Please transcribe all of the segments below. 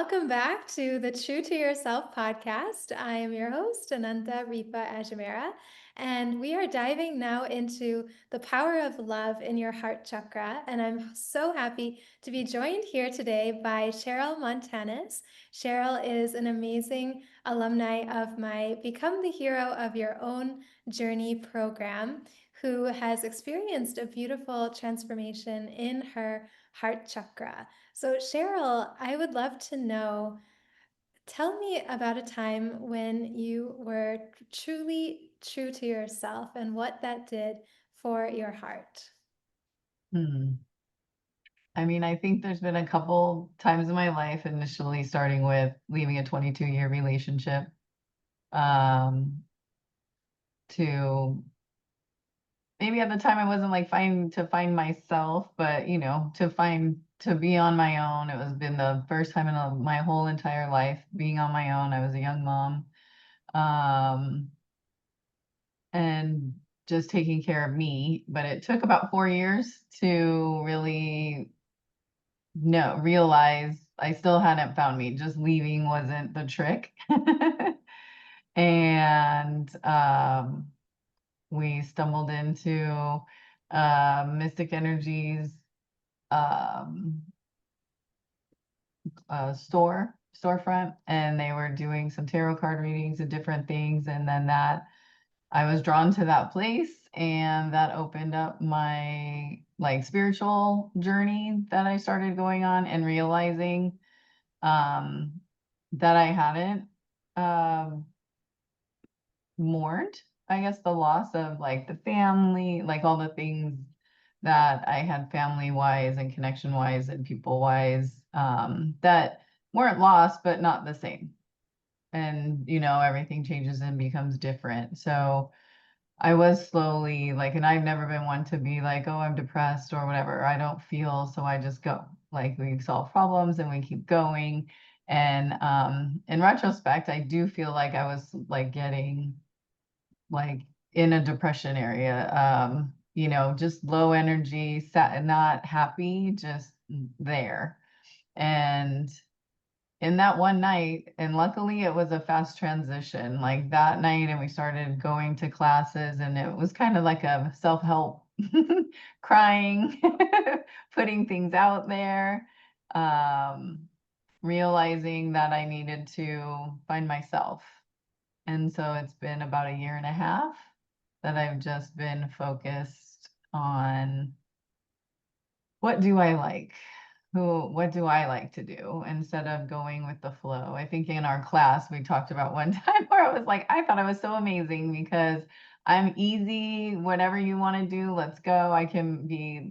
Welcome back to the True to Yourself podcast. I am your host, Ananta Ripa Ajamera, and we are diving now into the power of love in your heart chakra. And I'm so happy to be joined here today by Cheryl Montanez. Cheryl is an amazing alumni of my Become the Hero of Your Own Journey program, who has experienced a beautiful transformation in her heart chakra. So, Cheryl, I would love to know, tell me about a time when you were truly true to yourself and what that did for your heart. Hmm. I mean, I think there's been a couple times in my life, initially starting with leaving a 22-year relationship, um, to maybe at the time I wasn't like find myself, but to be on my own. It was been the first time in my whole entire life being on my own. I was a young mom, um, and just taking care of me. But it took about 4 years to really no, realize I still hadn't found me. Just leaving wasn't the trick. And we stumbled into Mystic Energies um, storefront, and they were doing some tarot card readings and different things. And then that I was drawn to that place, and that opened up my like spiritual journey that I started going on and realizing um, that I hadn't um, mourned, I guess, the loss of like the family, like all the things that I had family wise and connection wise and people wise that weren't lost, but not the same. And, everything changes and becomes different. So I was slowly like, and I've never been one to be like, oh, I'm depressed or whatever. I don't feel, so I just go. Like we solve problems and we keep going. And in retrospect, I do feel like I was like getting like in a depression area, just low energy, not happy, just there. And in that one night, and luckily it was a fast transition, like that night, and we started going to classes, and it was kind of like a self-help crying, putting things out there, um, realizing that I needed to find myself. And so it's been about a year and a half that I've just been focused on what do I like? What do I like to do instead of going with the flow? I think in our class we talked about one time where I was like, I thought I was so amazing because I'm easy, whatever you want to do, let's go. I can be,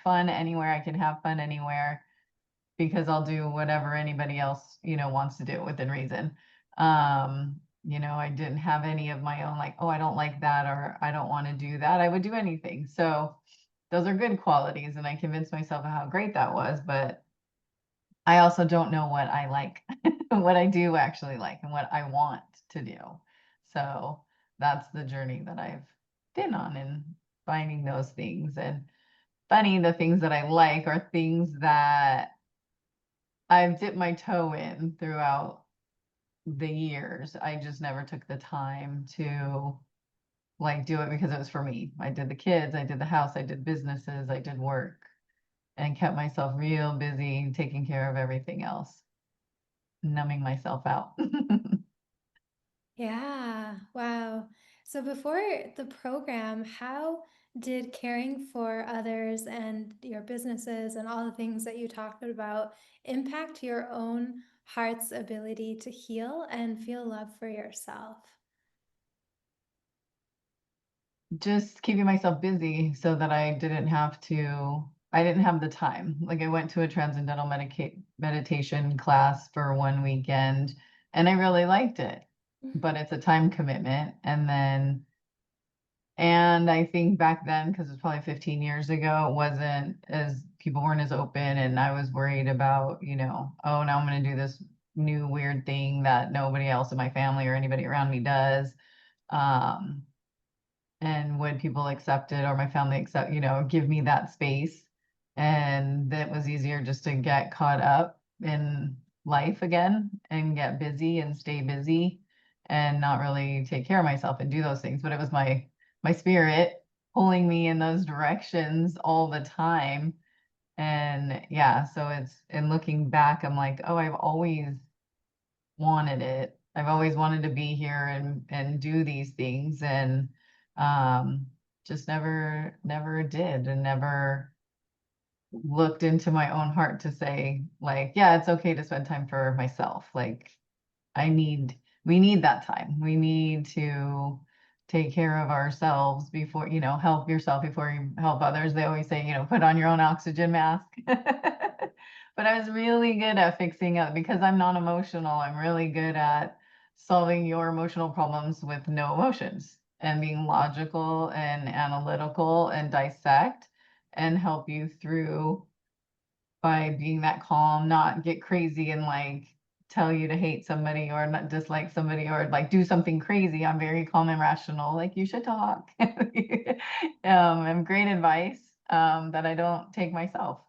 fun anywhere. I can have fun anywhere because I'll do whatever anybody else, wants to do within reason. I didn't have any of my own like, oh, I don't like that or I don't want to do that. I would do anything. So those are good qualities, and I convinced myself of how great that was, but I also don't know what I like, what I do actually like, and what I want to do. So that's the journey that I've been on in finding those things. And funny, the things that I like are things that I've dipped my toe in throughout the years. I just never took the time to like do it because it was for me. I did the kids, I did the house, I did businesses, I did work, and kept myself real busy taking care of everything else, numbing myself out. Yeah, wow. So before the program, how did caring for others and your businesses and all the things that you talked about impact your own heart's ability to heal and feel love for yourself? Just keeping myself busy so that I didn't have the time. Like I went to a transcendental meditation class for one weekend and I really liked it, but it's a time commitment. And I think back then, because it's probably 15 years ago, it wasn't as people weren't as open. And I was worried about, oh, now I'm going to do this new weird thing that nobody else in my family or anybody around me does. Um, and would people accept it or my family accept, give me that space? And it was easier just to get caught up in life again and get busy and stay busy and not really take care of myself and do those things. But it was my spirit pulling me in those directions all the time. And yeah, so it's in looking back, I'm like, oh, I've always wanted it. I've always wanted to be here and do these things, and um just never did, and never looked into my own heart to say, like, yeah, it's okay to spend time for myself. Like, I need, we need that time. We need to take care of ourselves before, help yourself before you help others. They always say, put on your own oxygen mask. But I was really good at fixing it because I'm non-emotional. I'm really good at solving your emotional problems with no emotions and being logical and analytical and dissect and help you through by being that calm, not get crazy and like tell you to hate somebody or not dislike somebody or like do something crazy. I'm very calm and rational. Like you should talk. And great advice that I don't take myself.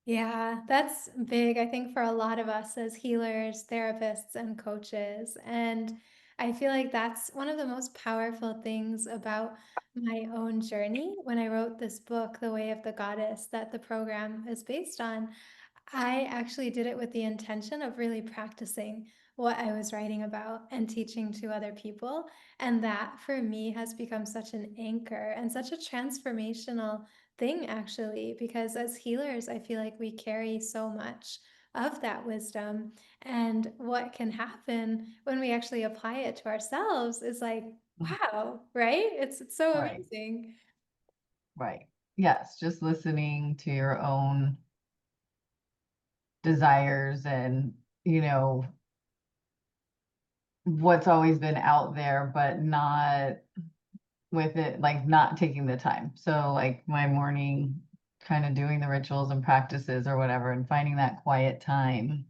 Yeah, that's big, I think, for a lot of us as healers, therapists, and coaches. And I feel like that's one of the most powerful things about my own journey. When I wrote this book, The Way of the Goddess, that the program is based on, I actually did it with the intention of really practicing what I was writing about and teaching to other people. And that for me has become such an anchor and such a transformational thing, actually, because as healers, I feel like we carry so much of that wisdom. And what can happen when we actually apply it to ourselves is like, wow, right? It's so Right, amazing. right. Yes, just listening to your own desires and, what's always been out there, but not with it, like not taking the time. So like my morning kind of doing the rituals and practices or whatever and finding that quiet time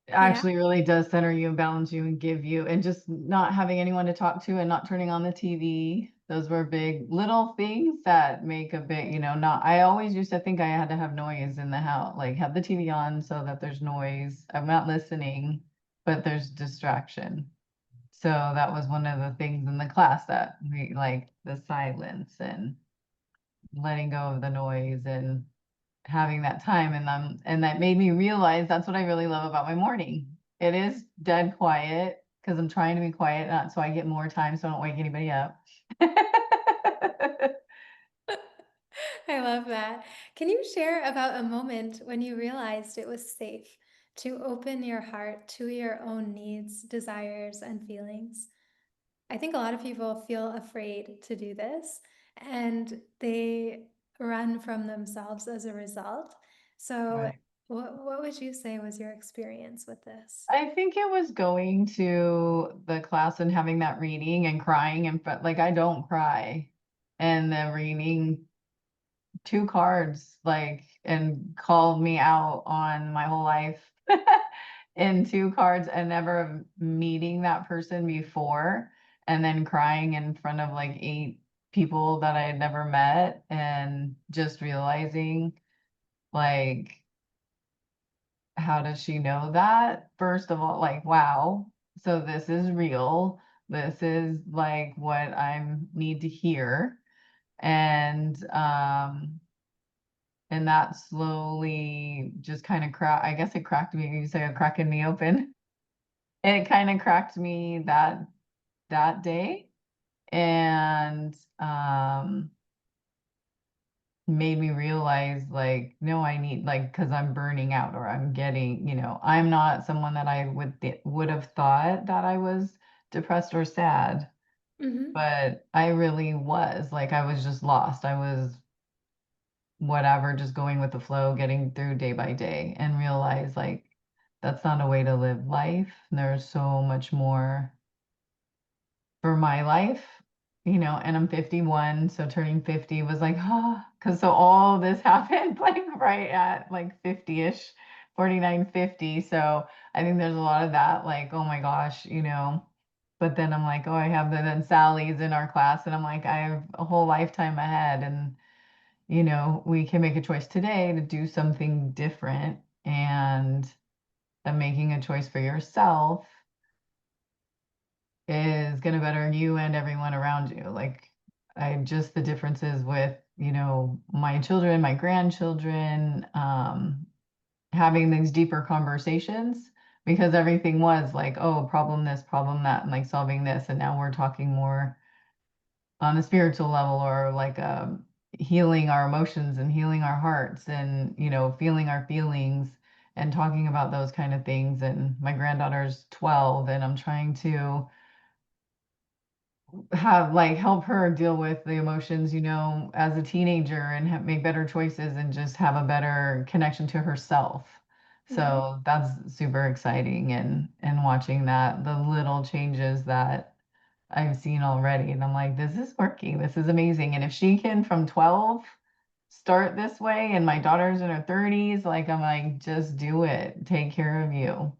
Yeah. actually really does center you and balance you and give you, and just not having anyone to talk to and not turning on the TV. Those were big little things that make a big, not, I always used to think I had to have noise in the house, like have the TV on so that there's noise. I'm not listening, but there's distraction. So that was one of the things in the class that we like the silence and letting go of the noise and having that time. And that made me realize that's what I really love about my morning. It is dead quiet because I'm trying to be quiet, not so I get more time so I don't wake anybody up. I love that. Can you share about a moment when you realized it was safe to open your heart to your own needs, desires, and feelings? I think a lot of people feel afraid to do this and they run from themselves as a result. So, Right. what would you say was your experience with this? I think it was going to the class and having that reading and crying, and but like I don't cry. And the reading two cards, like, and called me out on my whole life in two cards, and never meeting that person before, and then crying in front of like eight people that I had never met, and just realizing, like, how does she know that? First of all, like, wow, so this is real. This is like what I need to hear. And that slowly just kind of I guess it cracked me. You say a cracking me open. It kind of cracked me that day, and made me realize, like, no, I need, like, because I'm burning out, or I'm getting, I'm not someone that I would have thought that I was depressed or sad, Hmm. but I really was. Like, I was just lost. I was whatever, just going with the flow, getting through day by day, and realize, like, that's not a way to live life. There's so much more for my life, and I'm 51, so turning 50 was like, because so all this happened like right at like 50-ish, 49, 50. So I think there's a lot of that, like, oh my gosh, but then I'm like, oh, I have then Sally's in our class, and I'm like, I have a whole lifetime ahead, and we can make a choice today to do something different, and making a choice for yourself is going to better you and everyone around you. Like, I just the differences with, my children, my grandchildren, having these deeper conversations, because everything was like, oh, problem this, problem that, and like solving this. And now we're talking more on a spiritual level, or like healing our emotions and healing our hearts, and feeling our feelings and talking about those kind of things. And my granddaughter's 12, and I'm trying to have like help her deal with the emotions, as a teenager, and make better choices, and just have a better connection to herself. Mhm. So that's super exciting, and watching that, the little changes that I've seen already. And I'm like, this is working. This is amazing. And if she can from 12 start this way, and my daughter's in her 30s, like, I'm like, just do it. Take care of you.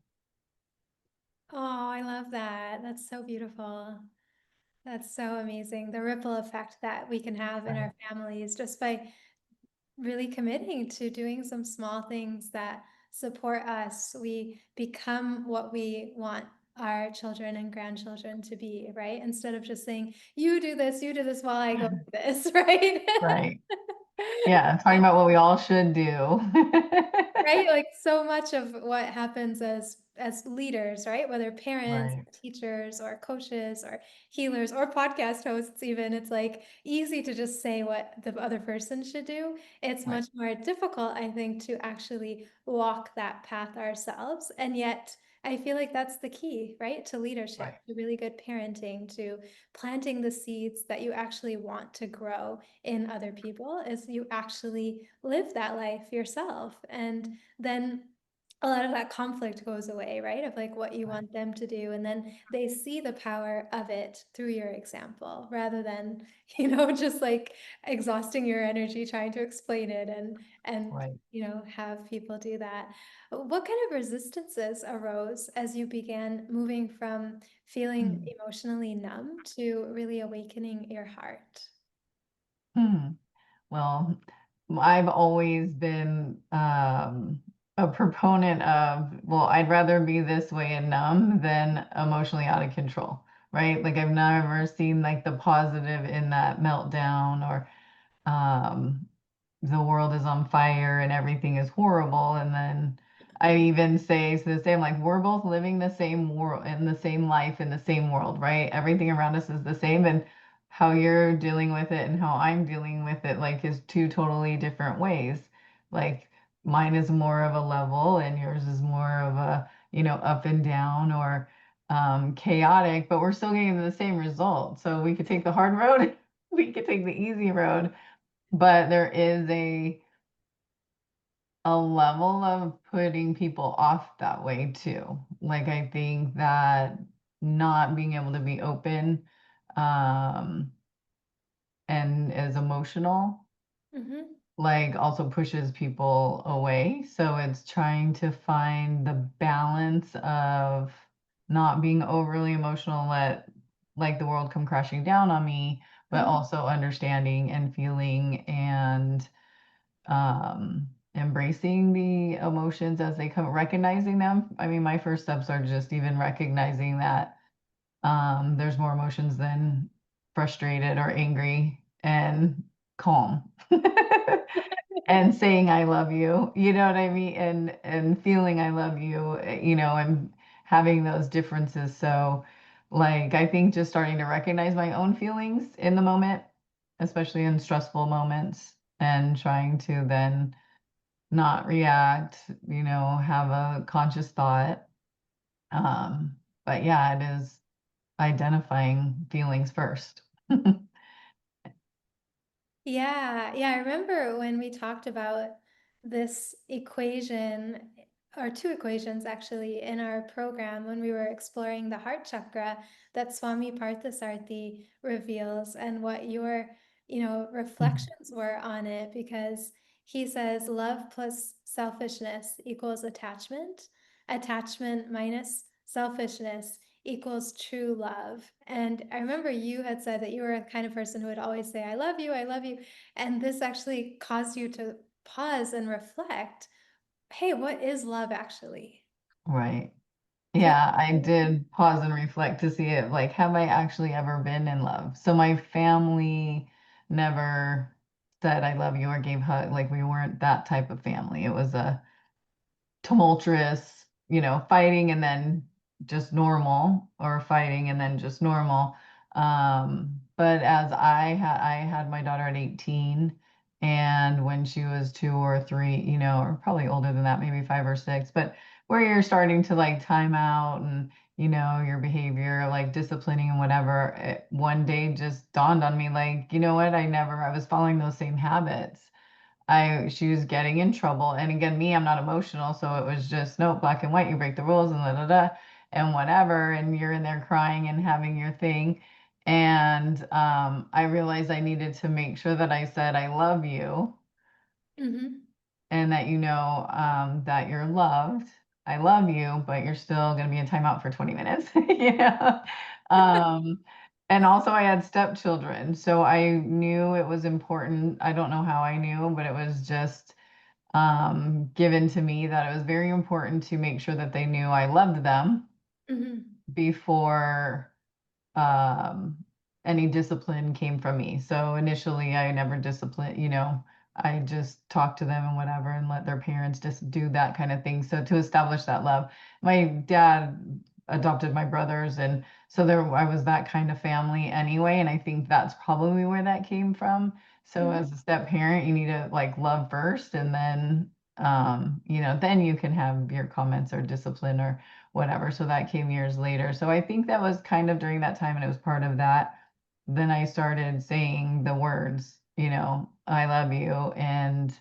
Oh, I love that. That's so beautiful. That's so amazing. The ripple effect that we can have in Right. our families just by really committing to doing some small things that support us. We become what we want our children and grandchildren to be, right? Instead of just saying, you do this while I go do this, right? Right. Yeah. Talking about what we all should do. Right? Like so much of what happens as leaders, right? Whether parents, Right. teachers, or coaches, or healers, or podcast hosts, even, it's like easy to just say what the other person should do. It's Right. much more difficult, I think, to actually walk that path ourselves. And yet, I feel like that's the key, right? To leadership, Right. to really good parenting, to planting the seeds that you actually want to grow in other people, is you actually live that life yourself. And then a lot of that conflict goes away, right? Of like what you Right. want them to do. And then they see the power of it through your example rather than, just like exhausting your energy trying to explain it and Right. have people do that. What kind of resistances arose as you began moving from feeling Hmm. emotionally numb to really awakening your heart? Hmm. Well, I've always been a proponent of, well, I'd rather be this way and numb than emotionally out of control, right? Like, I've never seen like the positive in that meltdown, or um, the world is on fire and everything is horrible. And then I even say to the same, like, we're both living the same world, in the same life, in the same world, right? Everything around us is the same. And how you're dealing with it and how I'm dealing with it, like, is two totally different ways. Like, mine is more of a level, and yours is more of a, up and down, or chaotic, but we're still getting the same result. So we could take the hard road, we could take the easy road, but there is a level of putting people off that way too. Like, I think that not being able to be open, um and as emotional, Mm-hmm. like, also pushes people away. So it's trying to find the balance of not being overly emotional, let like the world come crashing down on me, but Mm-hmm. also understanding and feeling, and embracing the emotions as they come, recognizing them. I mean, my first steps are just even recognizing that there's more emotions than frustrated or angry, and calm. And saying I love you, you know what I mean? And feeling I love you, and having those differences. So, like, I think just starting to recognize my own feelings in the moment, especially in stressful moments, and trying to then not react, have a conscious thought. Um, but yeah, it is identifying feelings first. Yeah, yeah, I remember when we talked about this equation, or two equations actually, in our program when we were exploring the heart chakra that Swami Parthasarthi reveals, and what your, reflections were on it, because he says love plus selfishness equals attachment, attachment minus selfishness equals true love. And I remember you had said that you were a kind of person who would always say, I love you, I love you. And this actually caused you to pause and reflect, hey, what is love actually? Right. Can Yeah, I did pause and reflect to see it. Like, have I actually ever been in love? So my family never said I love you or gave hug. Like, we weren't that type of family. It was a tumultuous, fighting and then just normal, or fighting and then just normal. But as I had my daughter at 18, and when she was 2 or 3, or probably older than that, maybe 5 or 6, but where you're starting to like time out and your behavior, like disciplining and whatever, one day just dawned on me, like, you know what, I was following those same habits. She was getting in trouble. And again, me, I'm not emotional. So it was just, no, black and white, you break the rules and da da da and whatever. And you're in there crying and having your thing. And I realized I needed to make sure that I said, I love you, hmm and that that you're loved. I love you, but you're still going to be in timeout for 20 minutes. Um, and also I had stepchildren, so I knew it was important. I don't know how I knew, but it was just given to me that it was very important to make sure that they knew I loved them hmm before um, any discipline came from me. So initially, I never disciplined, I just talked to them and whatever and let their parents just do that kind of thing. So to establish that love, my dad adopted my brothers. And so I was that kind of family anyway. And I think that's probably where that came from. So as a hmm step parent, you need to like love first, and then, then you can have your comments or discipline or whatever. So that came years later. So I think that was kind of during that time, and it was part of that. Then I started saying the words, I love you, and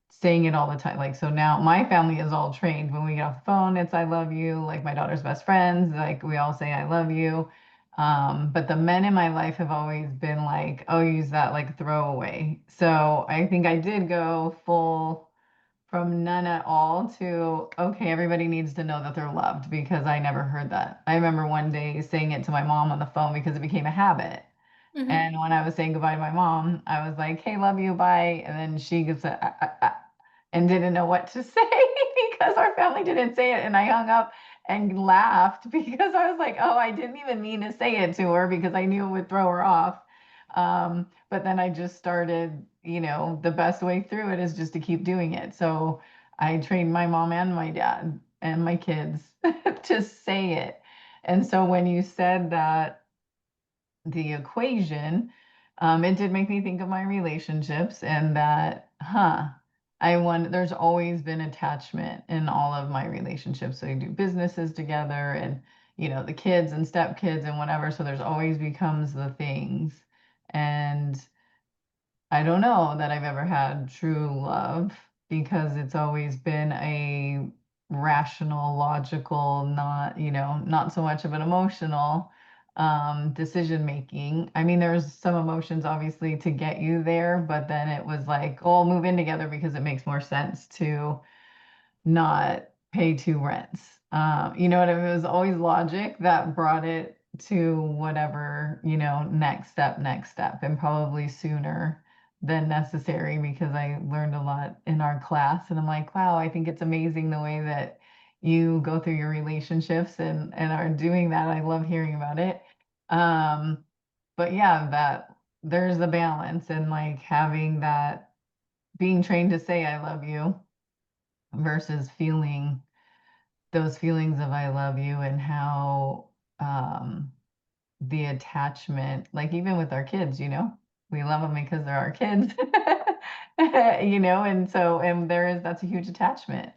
saying it all the time. Like, so now my family is all trained. When we get off the phone, it's I love you. Like my daughter's best friends, like we all say I love you. But the men in my life have always been like, oh, use that like throwaway. So I think I did go full from none at all to, okay, everybody needs to know that they're loved, because I never heard that. I remember one day saying it to my mom on the phone because it became a habit. And hmm when I was saying goodbye to my mom, I was like, hey, love you, bye. And then she gets and didn't know what to say because our family didn't say it. And I hung up and laughed because I was like, oh, I didn't even mean to say it to her because I knew it would throw her off. But then I just started, the best way through it is just to keep doing it. So I trained my mom and my dad and my kids to say it. And so when you said that, the equation, it did make me think of my relationships, and that, there's always been attachment in all of my relationships. So you do businesses together, and, the kids and stepkids and whatever. So there's always becomes the things. And I don't know that I've ever had true love, because it's always been a rational, logical, not so much of an emotional decision making. I mean, there's some emotions obviously to get you there, but then it was like, oh, I'll move in together because it makes more sense to not pay 2 rents. You know what I mean? It was always logic that brought it to whatever, next step, and probably sooner than necessary, because I learned a lot in our class. And I'm like, wow, I think it's amazing the way that you go through your relationships and are doing that. I love hearing about it. Um, but yeah, that there's a balance, and like having that, being trained to say I love you versus feeling those feelings of I love you, and how um, the attachment, like even with our kids, we love them because they're our kids, and so, and that's a huge attachment.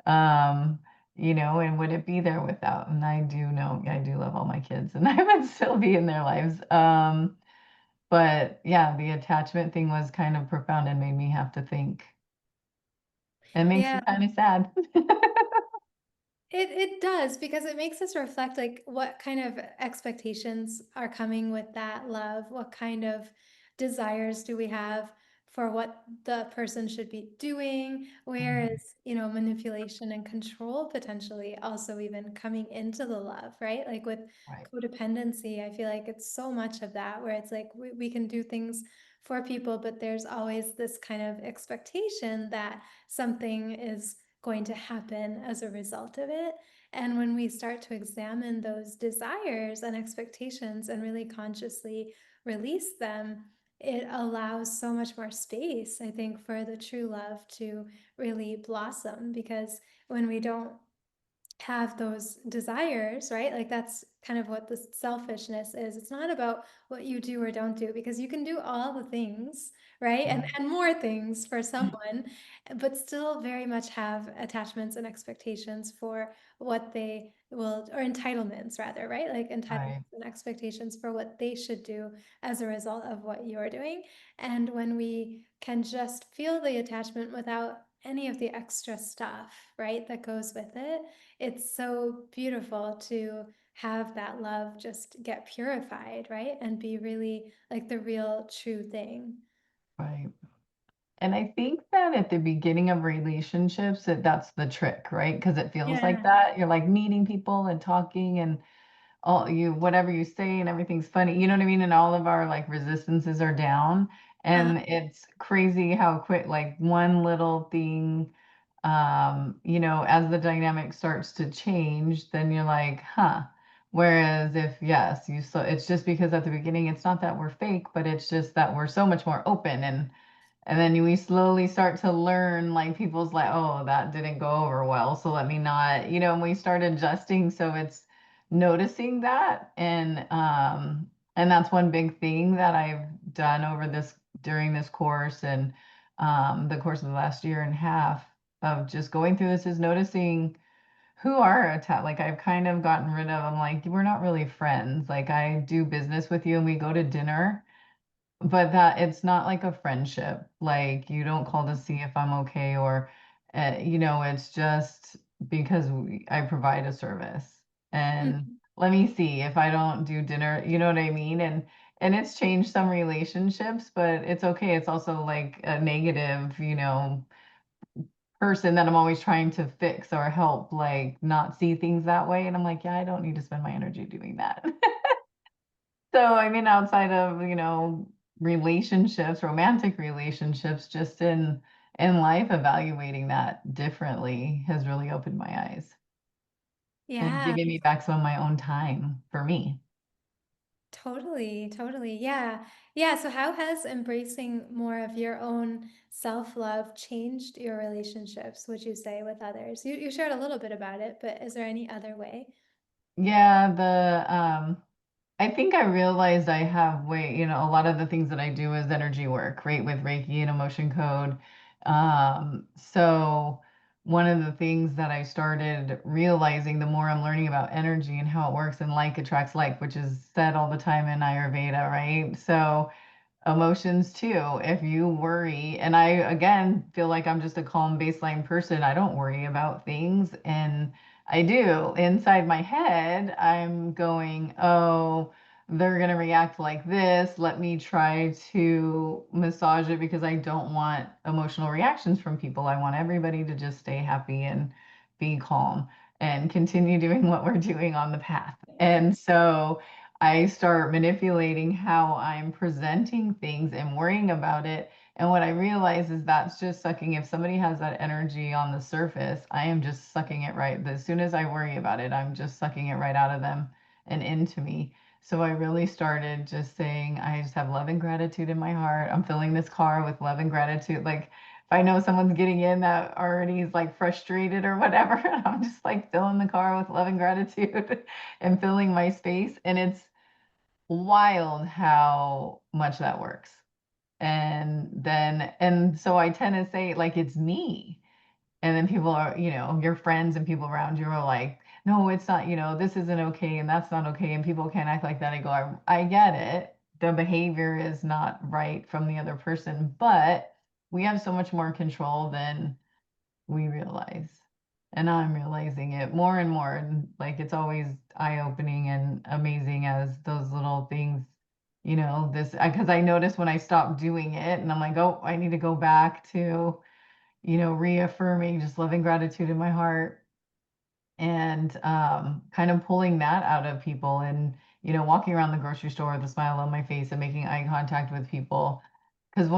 Um, and would it be there without? And I do know, I do love all my kids, and I would still be in their lives. But yeah, the attachment thing was kind of profound and made me have to think. It makes me Yeah, kind of sad. it does because it makes us reflect like what kind of expectations are coming with that love, what kind of desires do we have for what the person should be doing, where Mhm. is, manipulation and control potentially also even coming into the love, right? Like with Right, codependency, I feel like it's so much of that where it's like we can do things for people, but there's always this kind of expectation that something is going to happen as a result of it. And when we start to examine those desires and expectations and really consciously release them, it allows so much more space, I think, for the true love to really blossom. Because when we don't have those desires, right? Like that's kind of what the selfishness is. It's not about what you do or don't do, because you can do all the things, right? right, And more things for someone, but still very much have attachments and expectations for what they will, or entitlements rather, right? Like right, entitlements and expectations for what they should do as a result of what you're doing. And when we can just feel the attachment without any of the extra stuff, right, that goes with it, it's so beautiful to have that love just get purified, right? And be really like the real true thing. right. And I think that at the beginning of relationships, that's the trick, right? Because it feels like Yeah. that. You're like meeting people and talking and all you whatever you say and everything's funny. You know what I mean? And all of our like resistances are down. Uh, And it's crazy how quick like one little thing as the dynamic starts to change, then you're like, huh. Whereas if yes, it's just because at the beginning it's not that we're fake, but it's just that we're so much more open and then we slowly start to learn, like people's like, oh, that didn't go over well. So let me not, and we start adjusting. So it's noticing that. And that's one big thing that I've done during this course and the course of the last year and a half of just going through this is noticing who are attached. Like I've kind of gotten rid of, I'm like, we're not really friends. Like I do business with you and we go to dinner but that it's not like a friendship. Like you don't call to see if I'm okay or it's just because I provide a service. And mm, let me see if I don't do dinner, you know what I mean? And it's changed some relationships, but it's okay. It's also like a negative, person that I'm always trying to fix or help like not see things that way. And I'm like, yeah, I don't need to spend my energy doing that. So, I mean, outside of, relationships, romantic relationships, just in life, evaluating that differently has really opened my eyes and yeah, given me back some of my own time for me. totally, totally. Yeah. Yeah. So how has embracing more of your own self-love changed your relationships, would you say, with others? You shared a little bit about it, but is there any other way? Yeah, I think I realized I have a lot of the things that I do is energy work, right, with Reiki and emotion code. So one of the things that I started realizing the more I'm learning about energy and how it works and like attracts like, which is said all the time in Ayurveda, right? So emotions too. If you worry, and I again feel like I'm just a calm baseline person, I don't worry about things. And I do inside my head, I'm going, oh, they're going to react like this. Let me try to massage it because I don't want emotional reactions from people. I want everybody to just stay happy and be calm and continue doing what we're doing on the path. And so, I start manipulating how I'm presenting things and worrying about it. And what I realize is that's just sucking. If somebody has that energy on the surface, I am just sucking it right. As soon as I worry about it, I'm just sucking it right out of them and into me. So I really started just saying, I just have love and gratitude in my heart. I'm filling this car with love and gratitude. Like if I know someone's getting in that already is like frustrated or whatever, I'm just like filling the car with love and gratitude and filling my space. And it's wild how much that works. And so I tend to say like it's me. And then people are, your friends and people around you are like, no, it's not, this isn't okay and that's not okay. And people can't act like that. I go, I get it. The behavior is not right from the other person, but we have so much more control than we realize. And I'm realizing it more and more. And like it's always eye-opening and amazing as those little things this, because I noticed when I stopped doing it and I'm like, oh, I need to go back to, reaffirming just loving gratitude in my heart and kind of pulling that out of people and, walking around the grocery store with a smile on my face and making eye contact with people. Because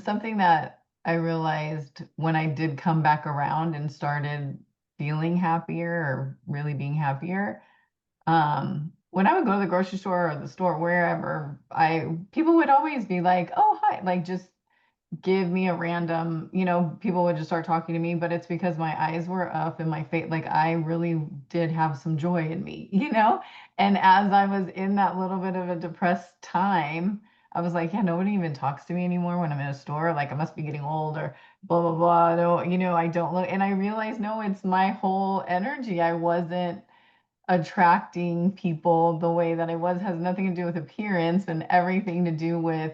something that I realized when I did come back around and started feeling happier or really being happier, when I would go to the grocery store or the store, wherever, people would always be like, oh, hi, like just give me a random, people would just start talking to me, but it's because my eyes were up and my face, like I really did have some joy in me, And as I was in that little bit of a depressed time, I was like, yeah, nobody even talks to me anymore when I'm in a store. Like I must be getting old or blah, blah, blah. No, I don't look. And I realized, no, it's my whole energy. I wasn't attracting people the way that I was, has nothing to do with appearance and everything to do with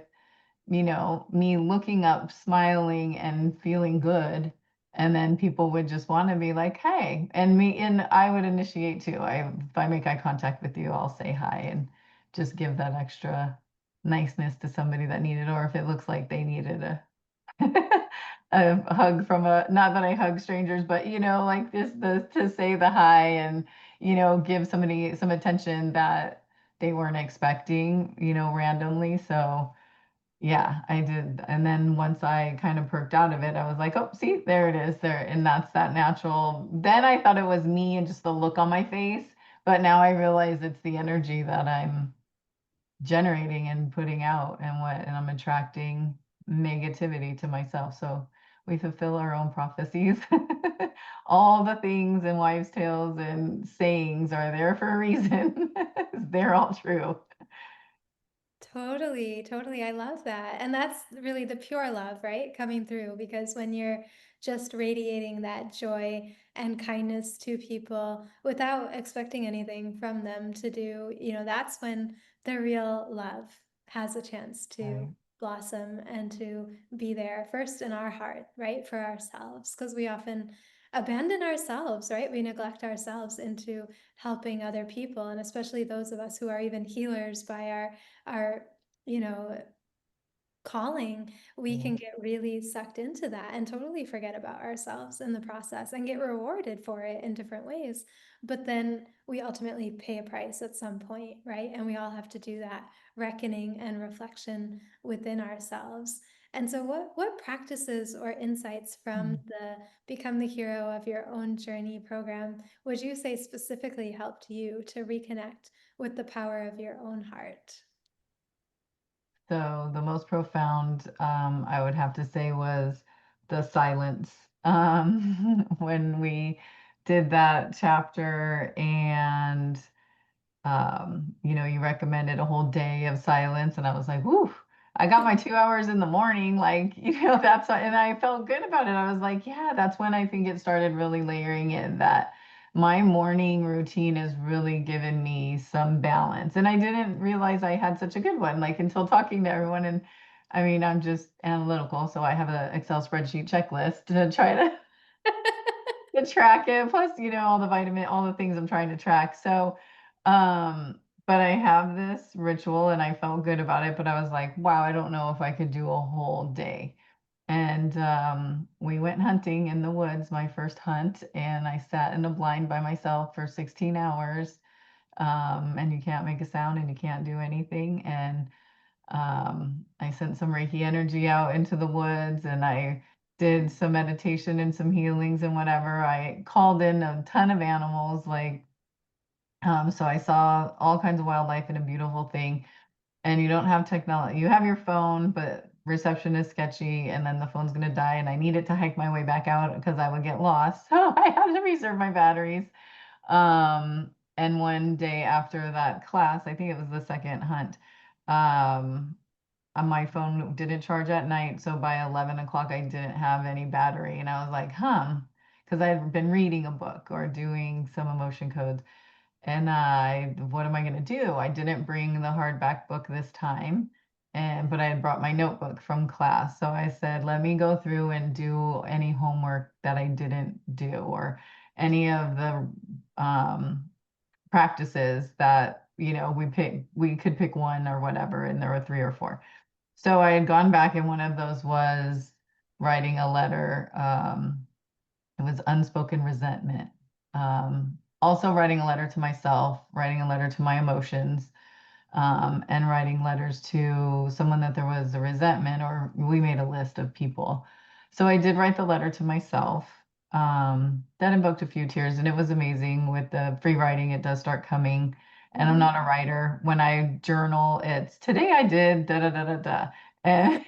me looking up, smiling, and feeling good. And then people would just want to be like, hey, and I would initiate too. If I make eye contact with you, I'll say hi and just give that extra niceness to somebody that needed, or if it looks like they needed a a hug from not that I hug strangers, but like to say the hi and give somebody some attention that they weren't expecting, randomly. So yeah, I did. And then once I kind of perked out of it, I was like, oh, see, there it is there. And that's that natural. Then I thought it was me and just the look on my face. But now I realize it's the energy that I'm generating and putting out and I'm attracting negativity to myself. So we fulfill our own prophecies. All the things and wives' tales and sayings are there for a reason. They're all true. Totally, totally. I love that. And that's really the pure love, right? Coming through because when you're just radiating that joy and kindness to people without expecting anything from them to do, that's when the real love has a chance to Right. blossom and to be there first in our heart, right? For ourselves. Because we often abandon ourselves, right? We neglect ourselves into helping other people. And especially those of us who are even healers by our you know calling, we Yeah. can get really sucked into that and totally forget about ourselves in the process and get rewarded for it in different ways. But then we ultimately pay a price at some point, right? And we all have to do that reckoning and reflection within ourselves. And so what practices or insights from Hmm. the Become the Hero of Your Own Journey program would you say specifically helped you to reconnect with the power of your own heart? So the most profound, I would have to say, was the silence. When we did that chapter, and you recommended a whole day of silence, and I was like, whoo, I got my 2 hours in the morning, like, and I felt good about it. I was like, yeah, that's when I think it started really layering in that my morning routine has really given me some balance. And I didn't realize I had such a good one, like until talking to everyone. And I mean, I'm just analytical, so I have an Excel spreadsheet checklist to try to track it, plus, all the things I'm trying to track. So, but I have this ritual and I felt good about it, but I was like, wow, I don't know if I could do a whole day. And we went hunting in the woods, my first hunt, and I sat in a blind by myself for 16 hours. And you can't make a sound and you can't do anything. And I sent some Reiki energy out into the woods and I did some meditation and some healings and whatever. I called in a ton of animals, like, so I saw all kinds of wildlife and a beautiful thing. And you don't have technology, you have your phone, but reception is sketchy and then the phone's going to die. And I needed to hike my way back out because I would get lost. So I had to reserve my batteries. And one day after that class, I think it was the second hunt, um, my phone didn't charge at night. So by 11 o'clock, I didn't have any battery. And I was like, because I had been reading a book or doing some emotion codes. And what am I going to do? I didn't bring the hardback book this time. But I had brought my notebook from class. So I said, let me go through and do any homework that I didn't do or any of the practices that we could pick one or whatever, and there were three or four. So I had gone back, and one of those was writing a letter. It was unspoken resentment. Also writing a letter to myself, writing a letter to my emotions, and writing letters to someone that there was a resentment, or we made a list of people. So I did write the letter to myself. That invoked a few tears, and it was amazing. With the free writing, it does start coming. And I'm Mhm. not a writer. When I journal, it's today I did da da da da da. And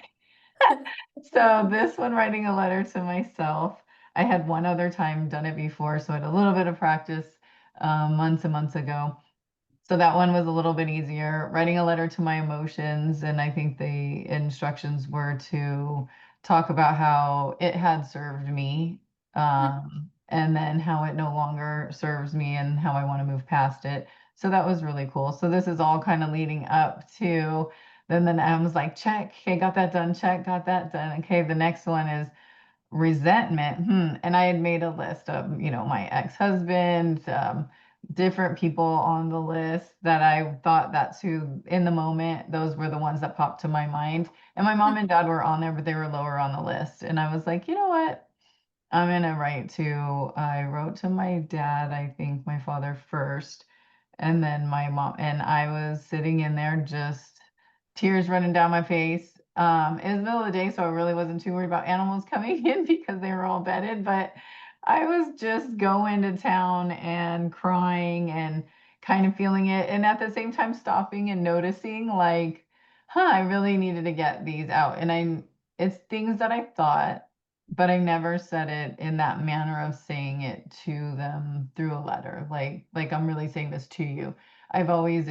so this one, writing a letter to myself, I had one other time done it before, so I had a little bit of practice months and months ago. So that one was a little bit easier. Writing a letter to my emotions, and I think the instructions were to talk about how it had served me, and then how it no longer serves me and how I want to move past it. So that was really cool. So this is all kind of leading up to then I was like, check, okay, got that done, check, got that done. Okay, the next one is resentment. And I had made a list of, my ex-husband, different people on the list that I thought that's who in the moment, those were the ones that popped to my mind. And my mom and dad were on there, but they were lower on the list. And I was like, you know what? I wrote to my dad, I think my father first, and then my mom. And I was sitting in there, just tears running down my face. It was the middle of the day, so I really wasn't too worried about animals coming in because they were all bedded, but I was just going to town and crying and kind of feeling it. And at the same time, stopping and noticing, like, I really needed to get these out. It's things that I thought, but I never said it in that manner of saying it to them through a letter. Like I'm really saying this to you. I've always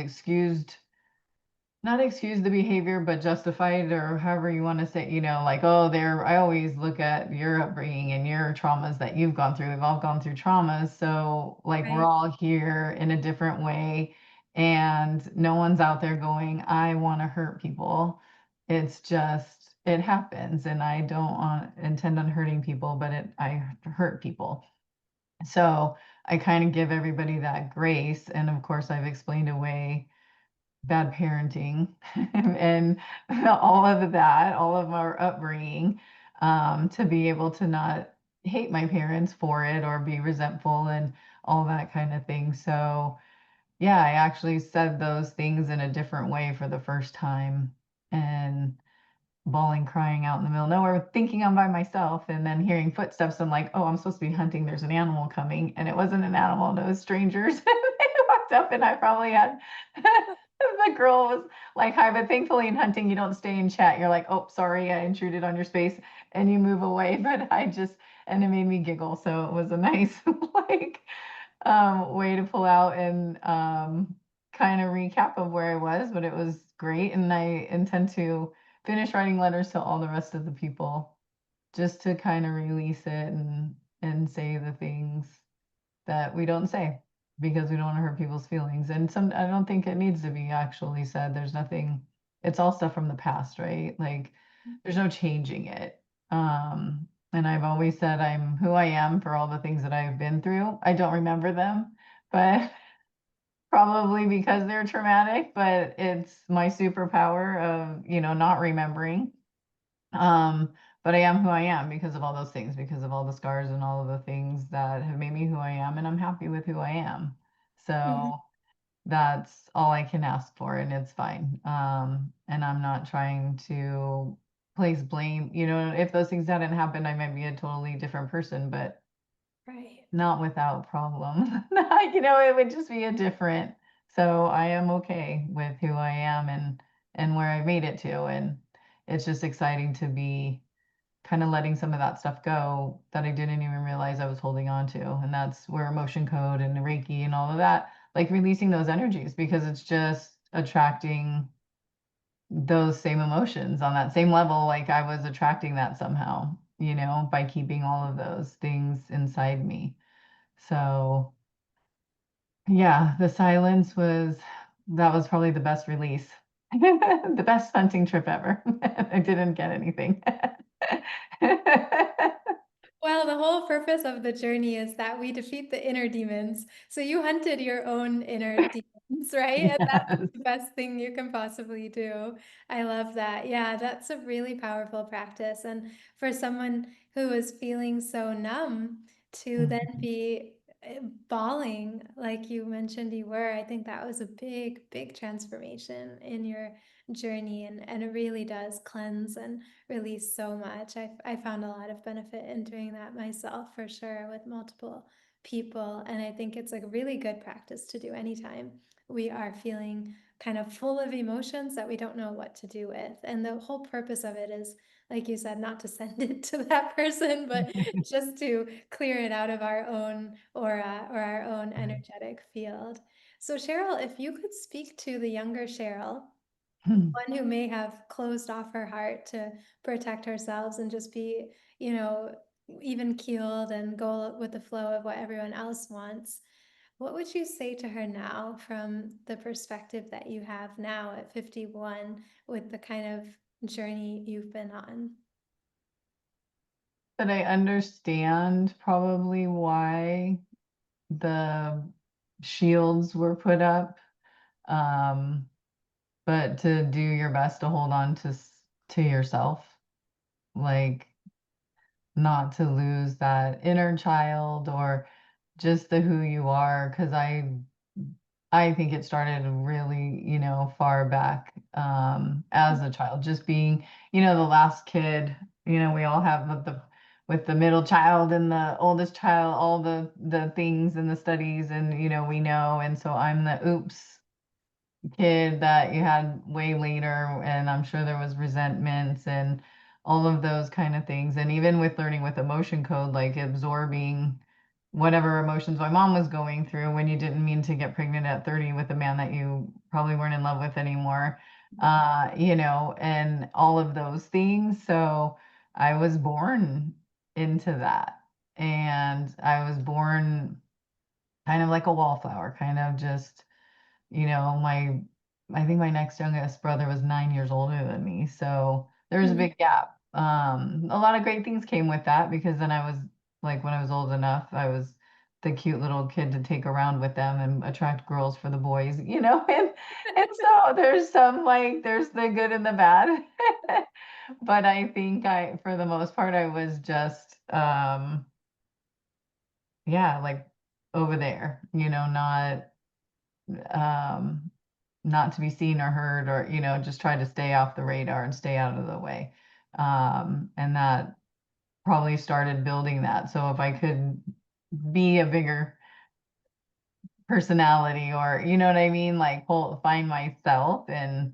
not excuse the behavior, but justify it, or however you want to say, like, oh, I always look at your upbringing and your traumas that you've gone through. We've all gone through traumas. So, like, we're Right. all here in a different way. And no one's out there going, I want to hurt people. It's just, it happens. And I don't intend on hurting people, but I hurt people. So I kind of give everybody that grace. And of course, I've explained away bad parenting and all of that, all of our upbringing, to be able to not hate my parents for it or be resentful and all that kind of thing. So, yeah, I actually said those things in a different way for the first time, and bawling, crying out in the middle of nowhere, thinking I'm by myself, and then hearing footsteps. I'm like, oh, I'm supposed to be hunting. There's an animal coming. And it wasn't an animal, no strangers. They walked up, and I probably had the girl was like, hi, but thankfully in hunting, you don't stay and chat. You're like, oh, sorry, I intruded on your space, and you move away. And it made me giggle. So it was a nice, like, way to pull out and kind of recap of where I was, but it was great. And I intend to finish writing letters to all the rest of the people, just to kind of release it and say the things that we don't say because we don't want to hurt people's feelings. And I don't think it needs to be actually said. There's nothing, it's all stuff from the past, right? Like there's no changing it. And I've always said I'm who I am for all the things that I've been through. I don't remember them, but probably because they're traumatic, but it's my superpower of, not remembering. Um, but I am who I am because of all those things, because of all the scars and all of the things that have made me who I am, and I'm happy with who I am. Mhm. So that's all I can ask for, and it's fine. And I'm not trying to place blame. If those things hadn't happened, I might be a totally different person, but Right. not without problem. It would just be a different. So I am okay with who I am and where I made it to, and it's just exciting to be kind of letting some of that stuff go that I didn't even realize I was holding on to. And that's where emotion code and Reiki and all of that, like releasing those energies, because it's just attracting those same emotions on that same level. Like I was attracting that somehow, by keeping all of those things inside me. So, yeah, the silence that was probably the best release. The best hunting trip ever. I didn't get anything. Well, the whole purpose of the journey is that we defeat the inner demons. So you hunted your own inner demons. That's right, and that's Yes. the best thing you can possibly do. I love that. Yeah, that's a really powerful practice, and for someone who is feeling so numb to then Mhm. be bawling like you mentioned you were, I think that was a big, big transformation in your journey, and it really does cleanse and release so much. I found a lot of benefit in doing that myself for sure with multiple people, and I think it's a really good practice to do anytime we are feeling kind of full of emotions that we don't know what to do with. And the whole purpose of it is, like you said, not to send it to that person, but just to clear it out of our own aura or our own energetic field. So, Cheryl, if you could speak to the younger Cheryl, one who may have closed off her heart to protect herself and just be, you know, even keeled and go with the flow of what everyone else wants, what would you say to her now from the perspective that you have now at 51 with the kind of journey you've been on? But I understand probably why the shields were put up. Um, but to do your best to hold on to yourself, like not to lose that inner child or just the who you are, because I think it started really, far back, as a child, just being, the last kid. We all have with the middle child and the oldest child, all the things and the studies, and we know, and so I'm the oops kid that you had way later, and I'm sure there was resentments and all of those kind of things. And even with learning with emotion code, like absorbing whatever emotions my mom was going through when you didn't mean to get pregnant at 30 with a man that you probably weren't in love with anymore, and all of those things. So I was born into that. And I was born kind of like a wallflower, kind of just my I think my next youngest brother was 9 years older than me, so there was a Mhm. big gap. A lot of great things came with that because then I was like, when I was old enough, I was the cute little kid to take around with them and attract girls for the boys, and so there's some like there's the good and the bad. But I think for the most part, I was just yeah, like over there, um, not to be seen or heard, or just try to stay off the radar and stay out of the way. And that probably started building that. So if I could be a bigger personality, or what I mean, like find myself and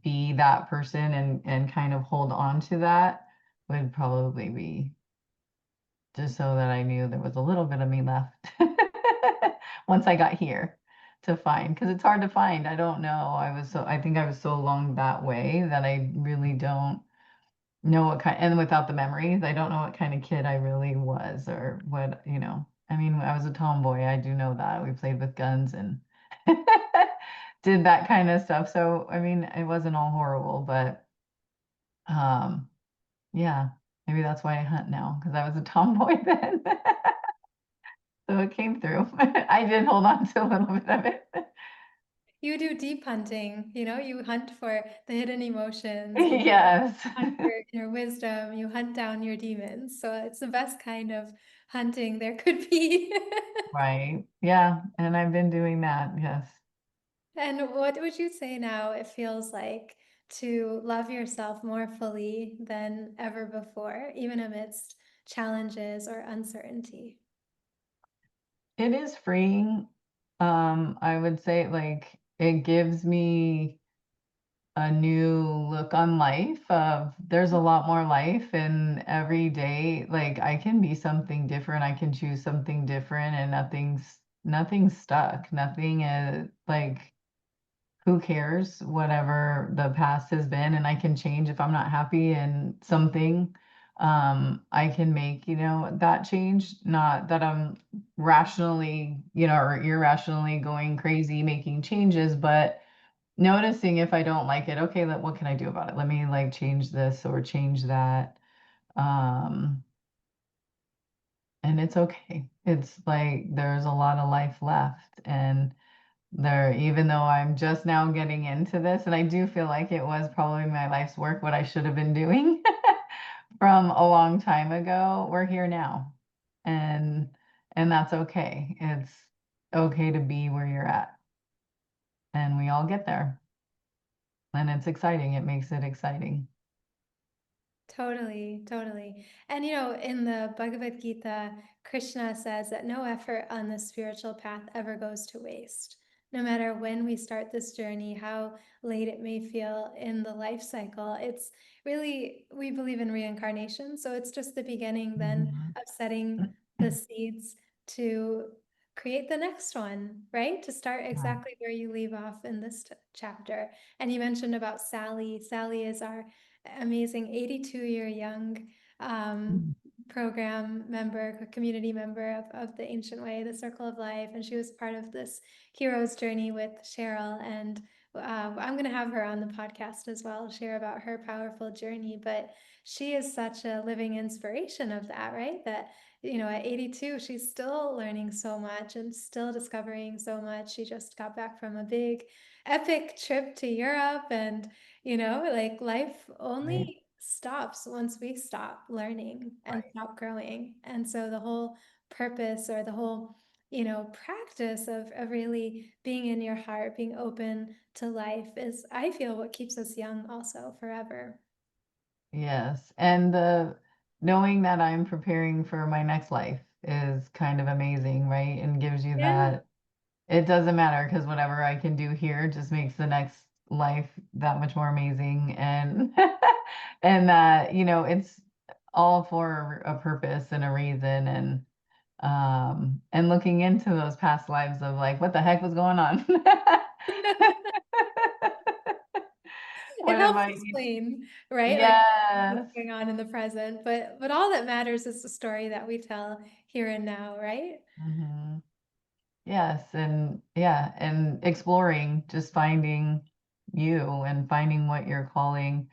be that person, and kind of hold on to that, would probably be just so that I knew there was a little bit of me left once I got here to find, because it's hard to find. I don't know. I think I was so long that way that I really don't know what kind, and without the memories, I don't know what kind of kid I really was, or what. I mean, I was a tomboy. I do know that. We played with guns and did that kind of stuff. So, I mean, it wasn't all horrible, but um, yeah, maybe that's why I hunt now, because I was a tomboy then. So it came through. I did hold on to a little bit of it. You do deep hunting, you hunt for the hidden emotions, you Yes. hunt for your wisdom, you hunt down your demons. So it's the best kind of hunting there could be. Right. Yeah. And I've been doing that. Yes. And what would you say now it feels like to love yourself more fully than ever before, even amidst challenges or uncertainty? It is freeing. I would say, like, it gives me a new look on life. Of There's a lot more life, and every day, like, I can be something different. I can choose something different, and nothing's stuck. Nothing is like, who cares, whatever the past has been, and I can change if I'm not happy in something. I can make, that change, not that I'm rationally, or irrationally going crazy making changes, but noticing if I don't like it, okay, what can I do about it? Let me like change this or change that. Um, and it's okay. It's like there's a lot of life left, and Even though I'm just now getting into this, and I do feel like it was probably my life's work, what I should have been doing from a long time ago, we're here now. And and that's okay. It's okay to be where you're at. And we all get there. And it's exciting. It makes it exciting. Totally, totally. And in the Bhagavad Gita, Krishna says that no effort on the spiritual path ever goes to waste. No matter when we start this journey, how late it may feel in the life cycle, it's really, we believe in reincarnation. So it's just the beginning then Mhm. of setting the seeds to create the next one, right? To start Yeah. exactly where you leave off in this chapter. And you mentioned about Sally. Sally is our amazing 82-year young um, Mhm. program member, community member of the Ancient Way, the Circle of Life. And she was part of this hero's journey with Cheryl. And I'm going to have her on the podcast as well, share about her powerful journey. But she is such a living inspiration of that, right? That, at 82, she's still learning so much and still discovering so much. She just got back from a big, epic trip to Europe, and like life Right. only stops once we stop learning and Right. stop growing. And so the whole purpose, or the whole, practice of really being in your heart, being open to life, is, I feel, what keeps us young also forever. Yes. And the knowing that I'm preparing for my next life is kind of amazing, right? And gives you Yeah. that it doesn't matter because whatever I can do here just makes the next life that much more amazing. And and that, it's all for a purpose and a reason. And looking into those past lives of like what the heck was going on. It What am helps I? explain, right? Like what's Yes. going on in the present, but all that matters is the story that we tell here and now, right? Hmm. Yes, and yeah, and exploring, just finding you and finding what you're calling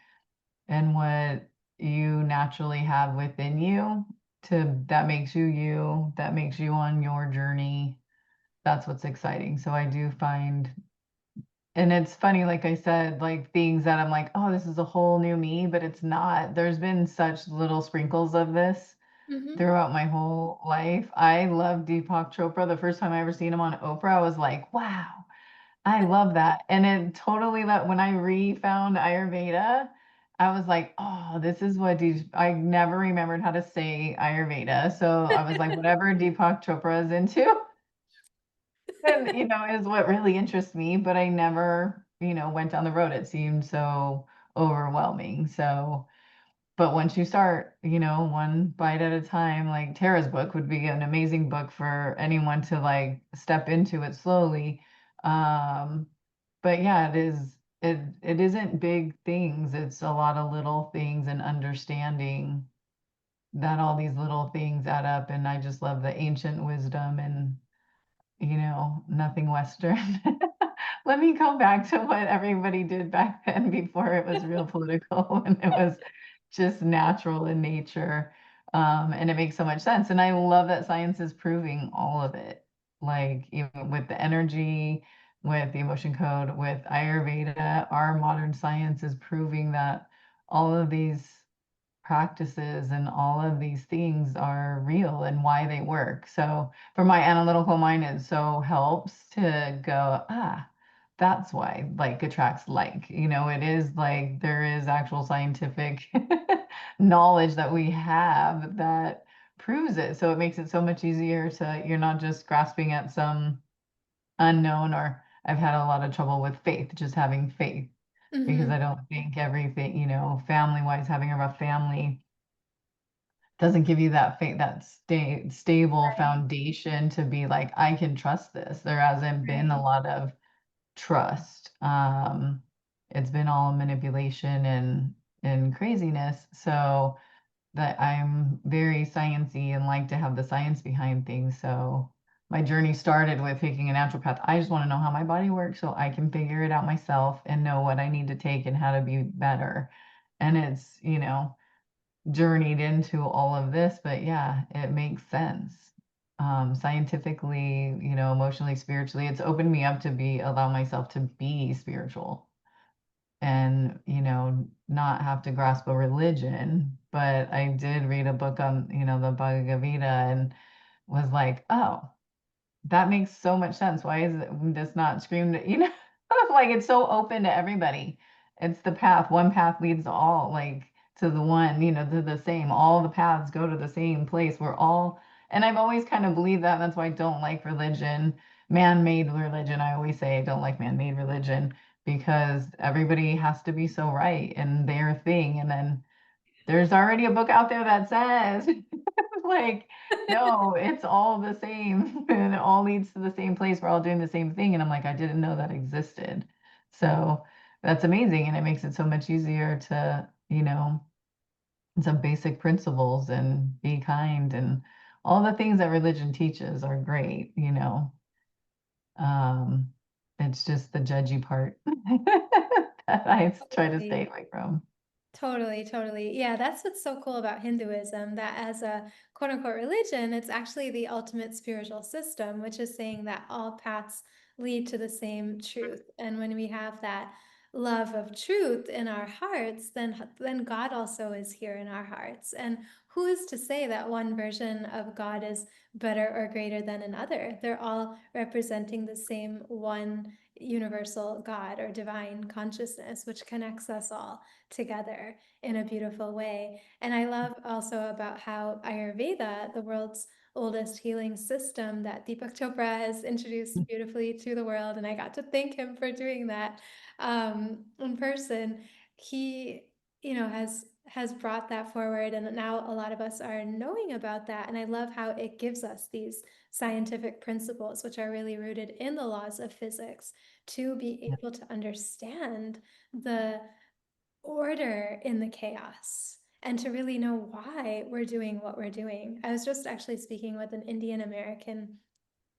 and what you naturally have within you that makes you you, that makes you on your journey. That's what's exciting. So I do find, and it's funny, like I said, like things that I'm like, oh, this is a whole new me, but it's not. There's been such little sprinkles of this Hmm. throughout my whole life. I love Deepak Chopra. The first time I ever seen him on Oprah, I was like, wow, I love that. And it totally let when I refound Ayurveda, I was like, oh, this is what I never remembered how to say Ayurveda. So I was like, whatever Deepak Chopra is into, and is what really interests me, but I never, went down the road. It seemed so overwhelming. So but once you start, one bite at a time, like Tara's book would be an amazing book for anyone to like step into it slowly. Um, but yeah, it isn't big things. It's a lot of little things and understanding that all these little things add up. And I just love the ancient wisdom and nothing Western. Let me come back to what everybody did back then before it was real political and it was just natural in nature. And it makes so much sense. And I love that science is proving all of it, like even with the energy, with the emotion code, with Ayurveda, our modern science is proving that all of these practices and all of these things are real and why they work. So for my analytical mind, it so helps to go, that's why like attracts like, it is like there is actual scientific knowledge that we have that proves it. So it makes it so much easier you're not just grasping at some unknown, or I've had a lot of trouble with faith, just having faith because Hmm. I don't think everything, family wise, having a rough family doesn't give you that stable Right. foundation to be like, I can trust this. There hasn't been a Right. lot of trust. It's been all manipulation and craziness. So that I'm very sciencey and like to have the science behind things. So my journey started with taking a naturopath. I just want to know how my body works so I can figure it out myself and know what I need to take and how to be better. And it's, journeyed into all of this, but yeah, it makes sense. scientifically, emotionally, spiritually. It's opened me up to allow myself to be spiritual and, not have to grasp a religion. But I did read a book on, the Bhagavad Gita and was like, oh, that makes so much sense. Why is it just not screamed at, like it's so open to everybody. It's the path. One path leads to all, like to the one, to the same. All the paths go to the same place. We're all, and I've always kind of believed that. And that's why I don't like religion, man-made religion. I always say I don't like man-made religion because everybody has to be so right in their thing. And then there's already a book out there that says like, no, it's all the same and it all leads to the same place. We're all doing the same thing. And I'm like, I didn't know that existed. So that's amazing. And it makes it so much easier to, some basic principles and be kind and all the things that religion teaches are great, Um, it's just the judgy part that I try to stay away from. Totally, totally. Yeah, that's what's so cool about Hinduism, that as a quote unquote religion, it's actually the ultimate spiritual system, which is saying that all paths lead to the same truth. And when we have that love of truth in our hearts, then God also is here in our hearts. And who is to say that one version of God is better or greater than another? They're all representing the same one universal God or divine consciousness, which connects us all together in a beautiful way. And I love also about how Ayurveda, the world's oldest healing system that Deepak Chopra has introduced beautifully to the world, and I got to thank him for doing that in person. He, has brought that forward, and now a lot of us are knowing about that. And I love how it gives us these scientific principles, which are really rooted in the laws of physics, to be Yeah. able to understand the order in the chaos and to really know why we're doing what we're doing. I was just actually speaking with an Indian American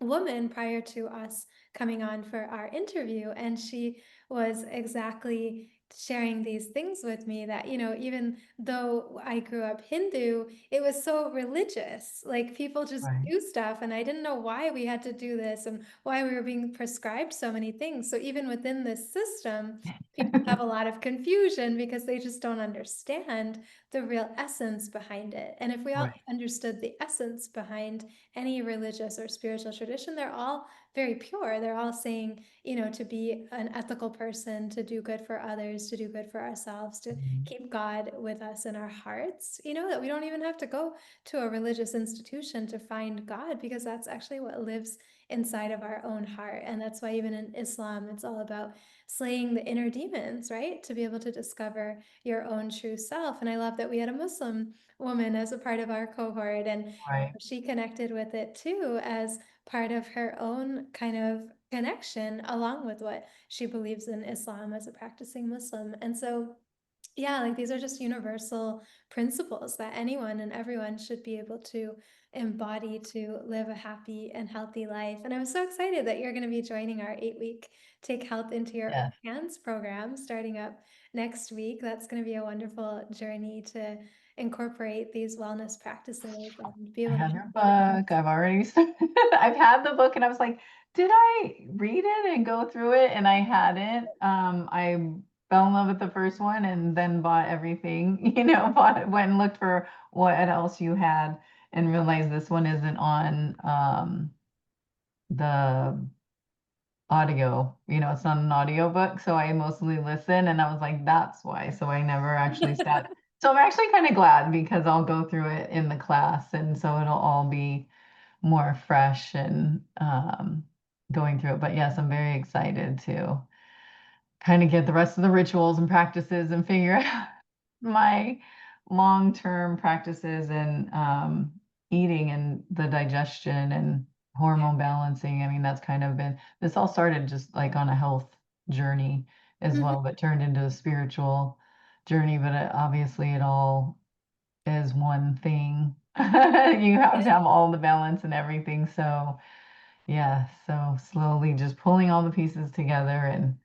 woman prior to us coming on for our interview, and she was exactly sharing these things with me that, even though I grew up Hindu, it was so religious. Like people just Right. do stuff, and I didn't know why we had to do this and why we were being prescribed so many things. So even within this system, people have a lot of confusion because they just don't understand the real essence behind it. And if we all Right. understood the essence behind any religious or spiritual tradition, they're all very pure. They're all saying, to be an ethical person, to do good for others, to do good for ourselves, to Mhm. keep God with us in our hearts, that we don't even have to go to a religious institution to find God, because that's actually what lives inside of our own heart. And that's why even in Islam, it's all about slaying the inner demons, right? To be able to discover your own true self. And I love that we had a Muslim woman as a part of our cohort, and Right. she connected with it too as part of her own kind of connection, along with what she believes in Islam as a practicing Muslim. And so, yeah, like these are just universal principles that anyone and everyone should be able to embody to live a happy and healthy life. And I'm so excited that you're going to be joining our 8-week Take Health into Your Own Yes. Hands program starting up next week. That's going to be a wonderful journey to incorporate these wellness practices and be I able to have your feel the book. I've already started. I've had the book and I was like, did I read it and go through it? And I hadn't. I fell in love with the first one and then bought everything, went and looked for what else you had and realized this one isn't on the audio, it's not an audio book. So I mostly listen and I was like, that's why. So I never actually sat. So I'm actually kind of glad because I'll go through it in the class and so it'll all be more fresh and going through it. But yes, I'm very excited to kind of get the rest of the rituals and practices and figure out my long-term practices and eating and the digestion and hormone balancing. I mean, that's kind of been, this all started just like on a health journey as Mhm. well, but turned into a spiritual journey. But obviously, it all is one thing. You have to have all the balance and everything. So, yeah, so slowly just pulling all the pieces together and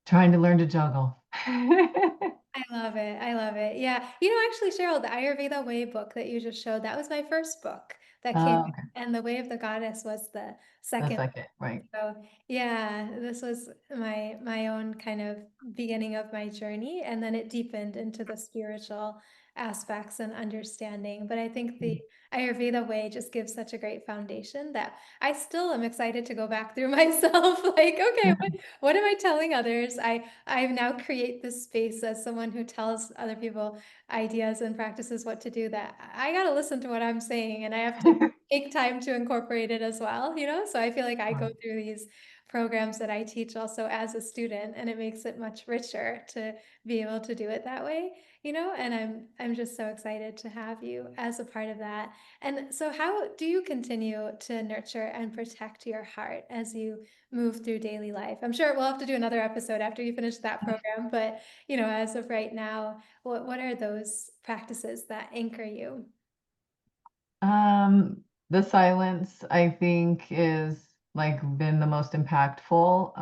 trying to learn to juggle. I love it. I love it. Yeah. Actually, Cheryl, the Ayurveda Way book that you just showed, that was my first book that came, Okay. and the way of the goddess was the The second. second, right. So yeah, this was my own kind of beginning of my journey, and then it deepened into the spiritual aspects and understanding. But I think the Ayurveda way just gives such a great foundation that I still am excited to go back through myself. Like, okay, what am I telling others? I now create this space as someone who tells other people ideas and practices what to do, that I got to listen to what I'm saying, and I have to take time to incorporate it as well, you know? So I feel like I go Right. through these programs that I teach also as a student, and it makes it much richer to be able to do it that way, you know? And I'm just so excited to have you as a part of that. And so how do you continue to nurture and protect your heart as you move through daily life? I'm sure we'll have to do another episode after you finish that program, but you know, as of right now, what are those practices that anchor you? The silence, I think, is like been the most impactful.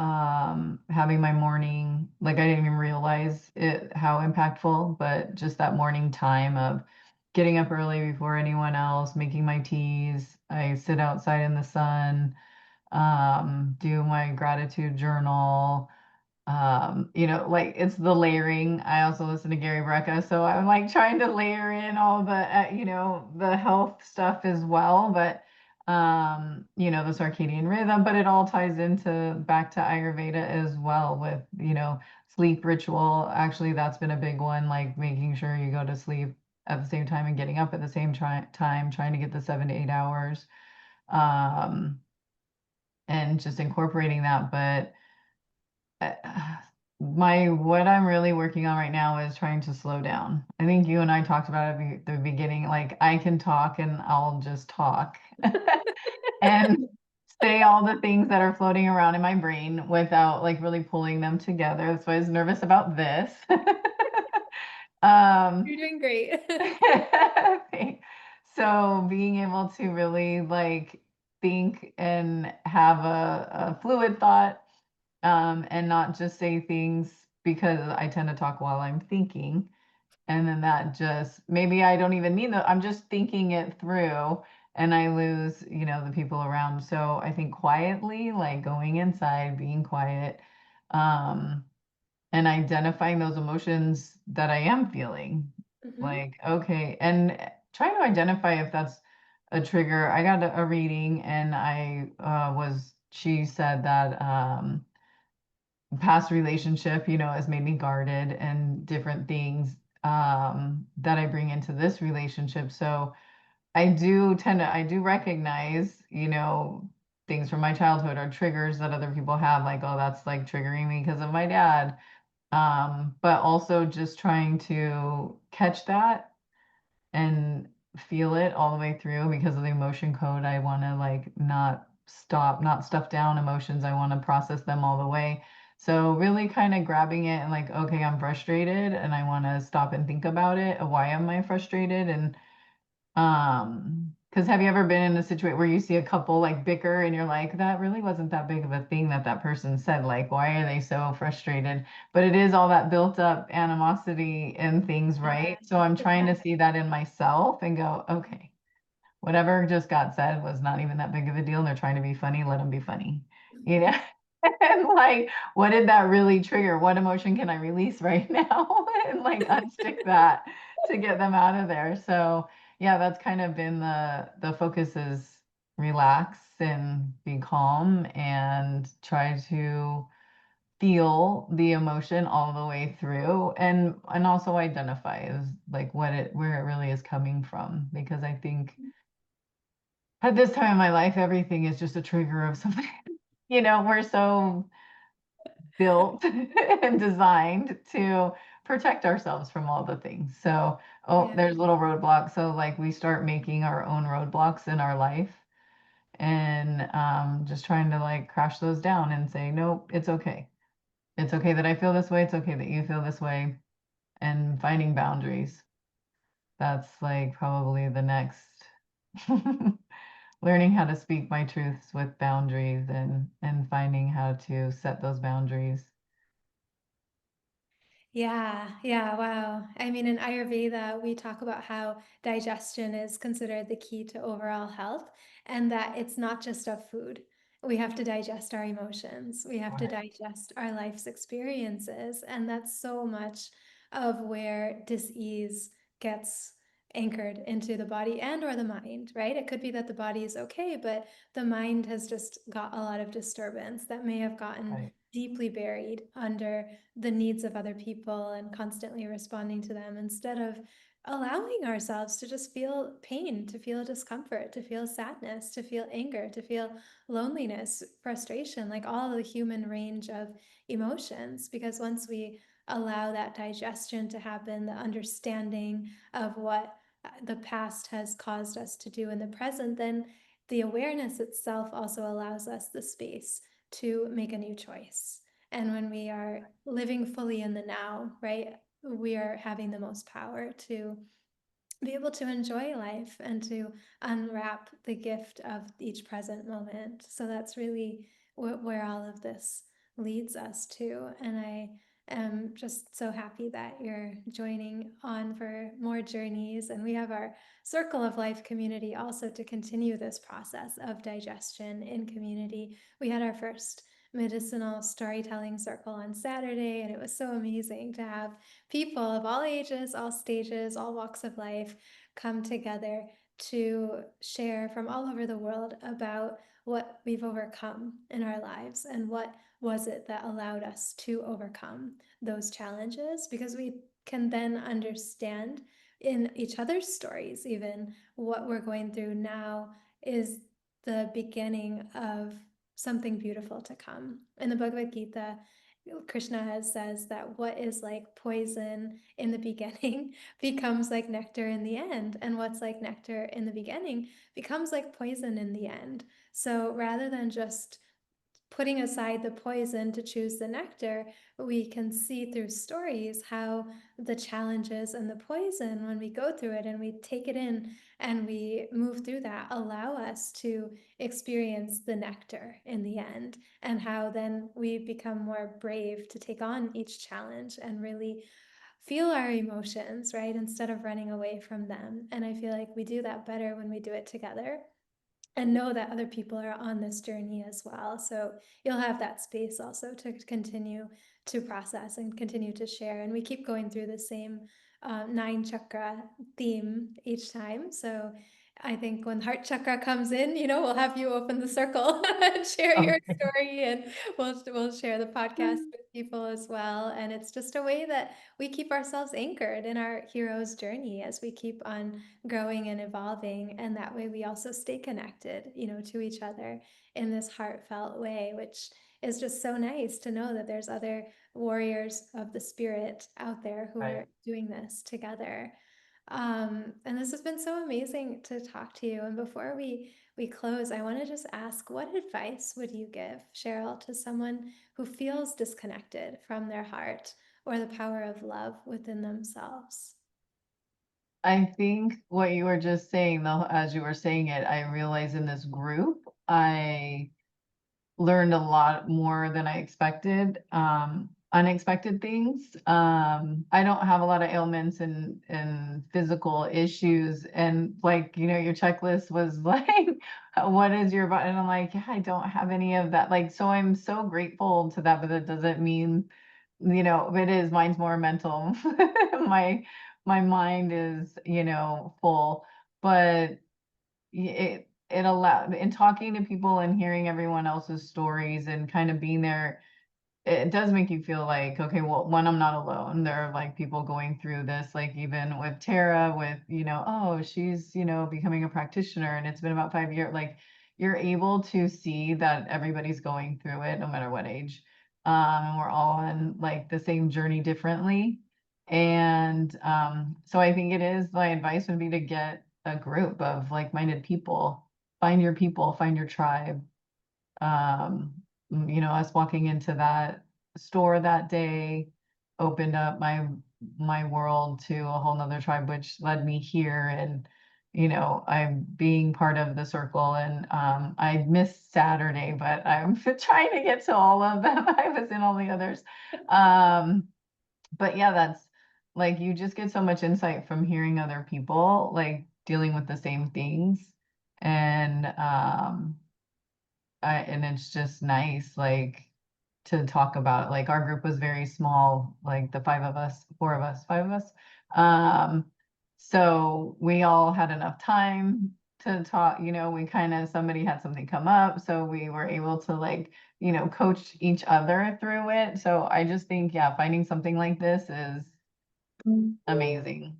Having my morning, like I didn't even realize it how impactful, but just that morning time of getting up early before anyone else, making my teas. I sit outside in the sun, do my gratitude journal, like it's the layering. I also listen to Gary Brecka, so I'm like trying to layer in all the, the health stuff as well, but the circadian rhythm, but it all ties into back to Ayurveda as well with, sleep ritual. Actually, that's been a big one, like making sure you go to sleep at the same time and getting up at the same time, trying to get the 7 to 8 hours, um, and just incorporating that. But uh, my what I'm really working on right now is trying to slow down. I think you and I talked about it at the beginning. Like I can talk and I'll just talk and say all the things that are floating around in my brain without like really pulling them together. That's why I was nervous about this. Um, You're doing great. so being able to really like think and have a fluid thought, and not just say things because I tend to talk while I'm thinking. And then that just maybe I don't even mean that. I'm just thinking it through and I lose, the people around. So I think quietly, like going inside, being quiet, um, and identifying those emotions that I am feeling. Mhm. Like, okay, and trying to identify if that's a trigger. I got a reading and she said that, past relationship, has made me guarded and different things that I bring into this relationship. So I do recognize, things from my childhood or triggers that other people have, like, oh, that's like triggering me because of my dad. But also just trying to catch that and feel it all the way through because of the emotion code. I want to like not stuff down emotions. I want to process them all the way. So really kind of grabbing it and like, okay, I'm frustrated and I want to stop and think about it. Why am I frustrated? And because have you ever been in a situation where you see a couple like bicker and you're like, that really wasn't that big of a thing that that person said. Like, why are they so frustrated? But it is all that built up animosity and things, right? So I'm trying to see that in myself and go, okay, whatever just got said was not even that big of a deal. And they're trying to be funny, let them be funny, you know? And like, what did that really trigger? What emotion can I release right now? And like unstick that to get them out of there. So yeah, that's kind of been the focus is relax and be calm and try to feel the emotion all the way through and also identify as like where it really is coming from. Because I think at this time in my life, everything is just a trigger of something. We're so built and designed to protect ourselves from all the things. So, oh, Yeah. there's little roadblocks. So, like, we start making our own roadblocks in our life and just trying to like crash those down and say, nope, it's okay. It's okay that I feel this way. It's okay that you feel this way. And finding boundaries. That's like probably the next learning how to speak my truths with boundaries and finding how to set those boundaries. Yeah, wow. I mean, in Ayurveda, we talk about how digestion is considered the key to overall health, and that it's not just of food. We have to digest our emotions, we have to Right. digest our life's experiences, and that's so much of where dis-ease gets anchored into the body and or the mind, right? It could be that the body is okay, but the mind has just got a lot of disturbance that may have gotten Right. deeply buried under the needs of other people and constantly responding to them instead of allowing ourselves to just feel pain, to feel discomfort, to feel sadness, to feel anger, to feel loneliness, frustration, like all the human range of emotions. Because once we allow that digestion to happen, the understanding of what the past has caused us to do in the present, then the awareness itself also allows us the space to make a new choice. And when we are living fully in the now, right, we are having the most power to be able to enjoy life and to unwrap the gift of each present moment. So that's really where all of this leads us to. And I am just so happy that you're joining on for more journeys. And we have our Circle of Life community also to continue this process of digestion in community. We had our first medicinal storytelling circle on Saturday, and it was so amazing to have people of all ages, all stages, all walks of life come together to share from all over the world about what we've overcome in our lives and what was it that allowed us to overcome those challenges, because we can then understand in each other's stories even what we're going through now is the beginning of something beautiful to come. In the Bhagavad Gita, Krishna has says that what is like poison in the beginning becomes like nectar in the end, and what's like nectar in the beginning becomes like poison in the end. So rather than just putting aside the poison to choose the nectar, we can see through stories how the challenges and the poison, when we go through it and we take it in and we move through that, allow us to experience the nectar in the end, and how then we become more brave to take on each challenge and really feel our emotions, right? Instead of running away from them. And I feel like we do that better when we do it together and know that other people are on this journey as well. So you'll have that space also to continue to process and continue to share. And we keep going through the same nine chakra theme each time. So I think when heart chakra comes in, we'll have you open the circle and share your Okay. story, and we'll share the podcast with people as well. And it's just a way that we keep ourselves anchored in our hero's journey as we keep on growing and evolving, and that way we also stay connected to each other in this heartfelt way, which is just so nice to know that there's other warriors of the spirit out there who are Right. doing this together. And this has been so amazing to talk to you. And before we close, I want to just ask, what advice would you give, Cheryl, to someone who feels disconnected from their heart or the power of love within themselves? I think what you were just saying, though, as you were saying it, I realized in this group, I learned a lot more than I expected. Unexpected things. I don't have a lot of ailments and physical issues. And like, your checklist was like, what is your body? And I'm like, yeah, I don't have any of that. Like, so I'm so grateful to that, but that doesn't mean, it is, mine's more mental. My my mind is, full. But it allowed, in talking to people and hearing everyone else's stories and kind of being there, it does make you feel like, okay, well, one, I'm not alone. There are like people going through this, like even with Tara, with, oh, she's, becoming a practitioner and it's been about 5 years. Like, you're able to see that everybody's going through it, no matter what age. And we're all on like the same journey differently. And so I think it is, my advice would be to get a group of like-minded people, find your tribe. um us walking into that store that day opened up my world to a whole nother tribe, which led me here. And I'm being part of the circle. And I missed Saturday, but I'm trying to get to all of them. I was in all the others. um but yeah, that's like you just get so much insight from hearing other people like dealing with the same things. And and it's just nice like to talk about, like our group was very small, like the five of us, four of us, five of us. Um, so we all had enough time to talk, we kind of, somebody had something come up, so we were able to like, coach each other through it. So I just think, yeah, finding something like this is amazing.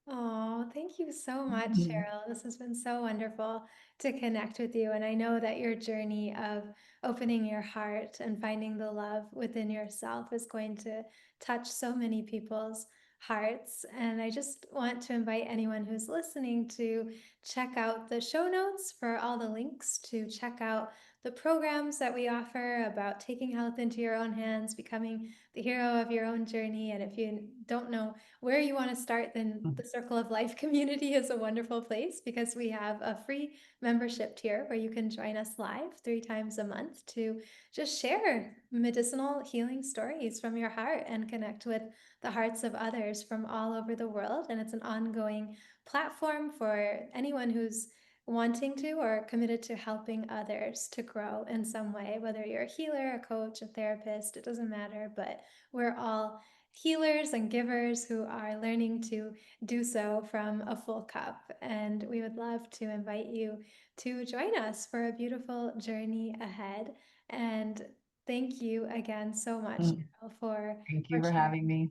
Oh, thank you so much, Mhm. Cheryl. This has been so wonderful to connect with you. And I know that your journey of opening your heart and finding the love within yourself is going to touch so many people's hearts. And I just want to invite anyone who's listening to check out the show notes for all the links to check out the programs that we offer about taking health into your own hands, becoming the hero of your own journey. And if you don't know where you want to start, then the Circle of Life community is a wonderful place because we have a free membership tier where you can join us live 3 times a month to just share medicinal healing stories from your heart and connect with the hearts of others from all over the world. And it's an ongoing platform for anyone who's wanting to or committed to helping others to grow in some way, whether you're a healer, a coach, a therapist, it doesn't matter, but we're all healers and givers who are learning to do so from a full cup. And we would love to invite you to join us for a beautiful journey ahead. And thank you again so much, Mm. Cheryl, Thank for you for having sharing. me.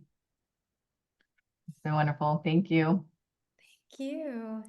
It's been wonderful. Thank you. Thank you.